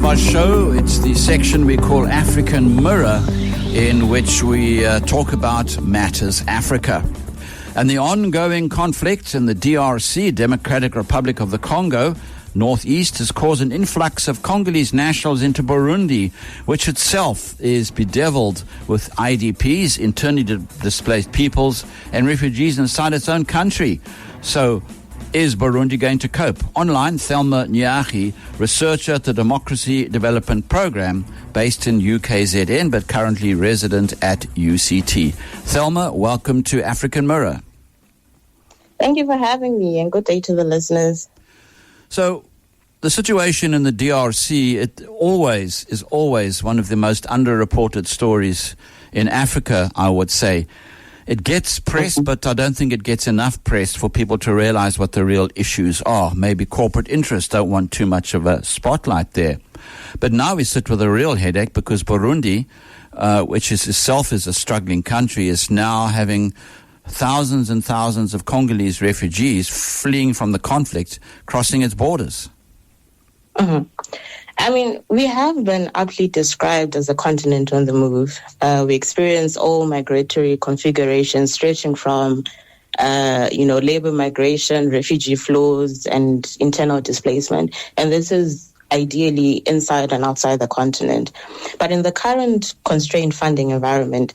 our show. It's the section we call African Mirror, in which we talk about matters Africa. And the ongoing conflict in the DRC, Democratic Republic of the Congo, northeast, has caused an influx of Congolese nationals into Burundi, which itself is bedeviled with IDPs, internally displaced peoples, and refugees inside its own country. So, is Burundi going to cope? Online, Thelma Nyarhi, researcher at the Democracy Development Program, based in UKZN, but currently resident at UCT. Thelma, welcome to African Mirror. Thank you for having me, and good day to the listeners. So, the situation in the DRC, it is always one of the most underreported stories in Africa, I would say. It gets press, but I don't think it gets enough press for people to realize what the real issues are. Maybe corporate interests don't want too much of a spotlight there. But now we sit with a real headache because Burundi, which is itself is a struggling country, is now having thousands and thousands of Congolese refugees fleeing from the conflict, crossing its borders. Mm-hmm. I mean, we have been aptly described as a continent on the move. We experience all migratory configurations stretching from, labor migration, refugee flows, and internal displacement. And this is ideally inside and outside the continent. But in the current constrained funding environment,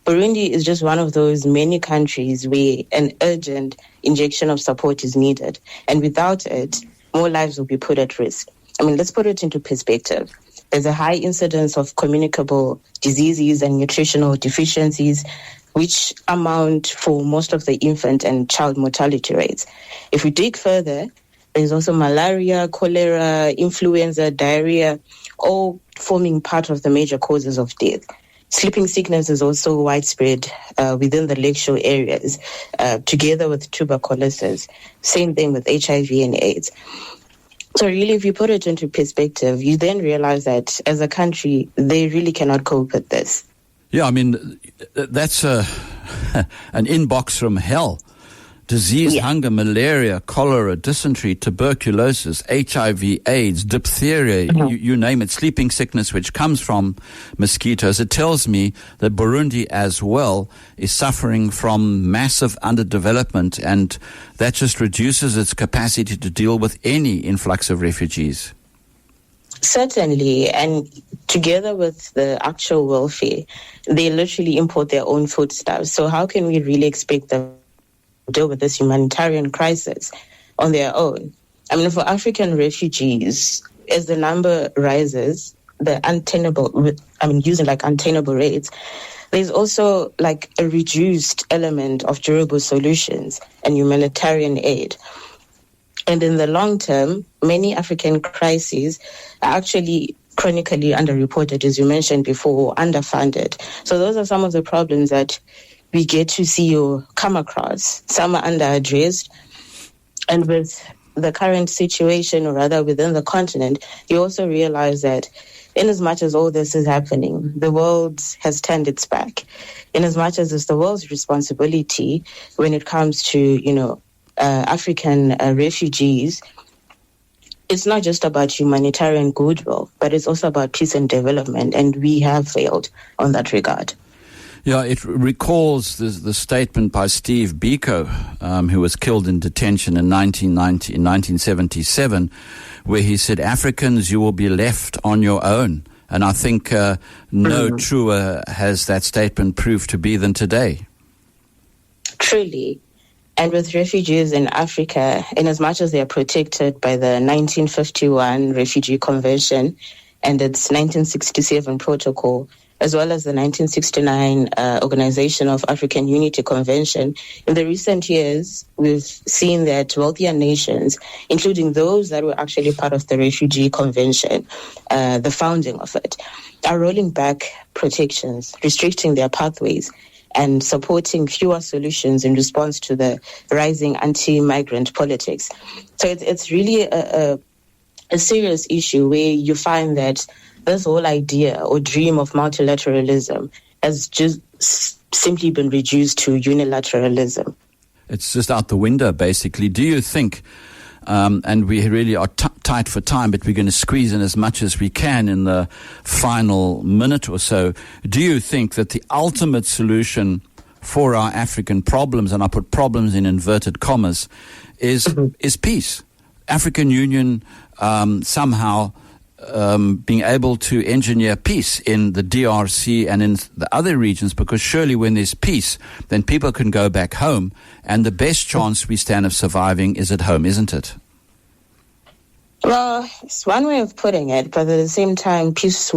Burundi is just one of those many countries where an urgent injection of support is needed. And without it, more lives will be put at risk. I mean, let's put it into perspective. There's a high incidence of communicable diseases and nutritional deficiencies, which amount for most of the infant and child mortality rates. If we dig further, there's also malaria, cholera, influenza, diarrhea, all forming part of the major causes of death. Sleeping sickness is also widespread within the lakeshore areas, together with tuberculosis. Same thing with HIV and AIDS. So really, if you put it into perspective, you then realize that as a country, they really cannot cope with this. Yeah, I mean, that's an inbox from hell. Disease, hunger, malaria, cholera, dysentery, tuberculosis, HIV, AIDS, diphtheria, you name it, sleeping sickness, which comes from mosquitoes. It tells me that Burundi as well is suffering from massive underdevelopment, and that just reduces its capacity to deal with any influx of refugees. Certainly, and together with the actual welfare, they literally import their own foodstuffs. So how can we really expect them deal with this humanitarian crisis on their own? I mean, for African refugees, as the number rises, using untenable rates, there's also like a reduced element of durable solutions and humanitarian aid. And in the long term, many African crises are actually chronically underreported, as you mentioned before, underfunded. So those are some of the problems that we get to see or come across. Some are underaddressed. And with the current situation, or rather within the continent, you also realize that in as much as all this is happening, the world has turned its back. In as much as it's the world's responsibility when it comes to, African refugees, it's not just about humanitarian goodwill, but it's also about peace and development. And we have failed on that regard. Yeah, it recalls the statement by Steve Biko, who was killed in detention in 1977, where he said, "Africans, you will be left on your own." And I think no truer has that statement proved to be than today. Truly. And with refugees in Africa, in as much as they are protected by the 1951 Refugee Convention and its 1967 protocol, as well as the 1969 Organization of African Unity Convention, in the recent years, we've seen that wealthier nations, including those that were actually part of the Refugee Convention, the founding of it, are rolling back protections, restricting their pathways, and supporting fewer solutions in response to the rising anti-migrant politics. So it's really a serious issue where you find that this whole idea or dream of multilateralism has just simply been reduced to unilateralism. It's just out the window, basically. Do you think and we really are tight for time, but we're going to squeeze in as much as we can in the final minute or so. Do you think that the ultimate solution for our African problems, and I put problems in inverted commas, is peace? African Union somehow being able to engineer peace in the DRC and in the other regions, because surely when there's peace, then people can go back home, and the best chance we stand of surviving is at home, isn't it? Well, it's one way of putting it, but at the same time, peace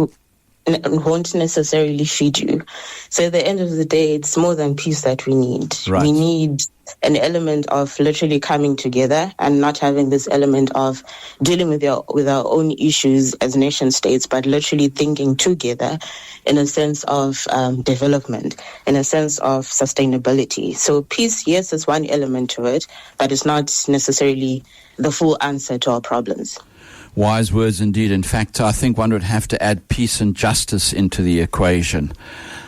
won't necessarily feed you. So at the end of the day, it's more than peace that we need. Right. We need an element of literally coming together and not having this element of dealing with our own issues as nation states, but literally thinking together in a sense of development, in a sense of sustainability. So peace, yes, is one element to it, but it's not necessarily the full answer to our problems. Wise words indeed. In fact, I think one would have to add peace and justice into the equation.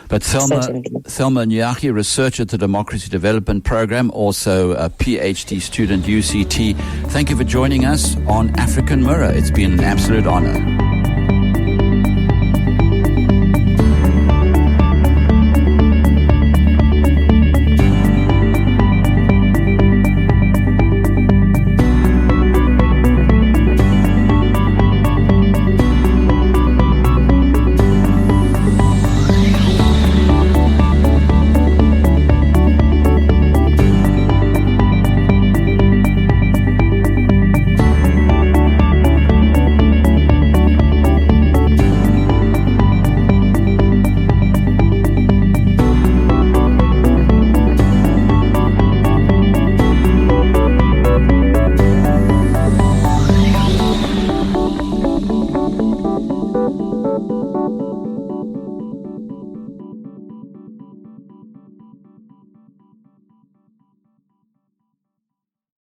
But Thelma Nyarhi, researcher at the Democracy Development Program, also a PhD student, UCT. Thank you for joining us on African Mirror. It's been an absolute honor.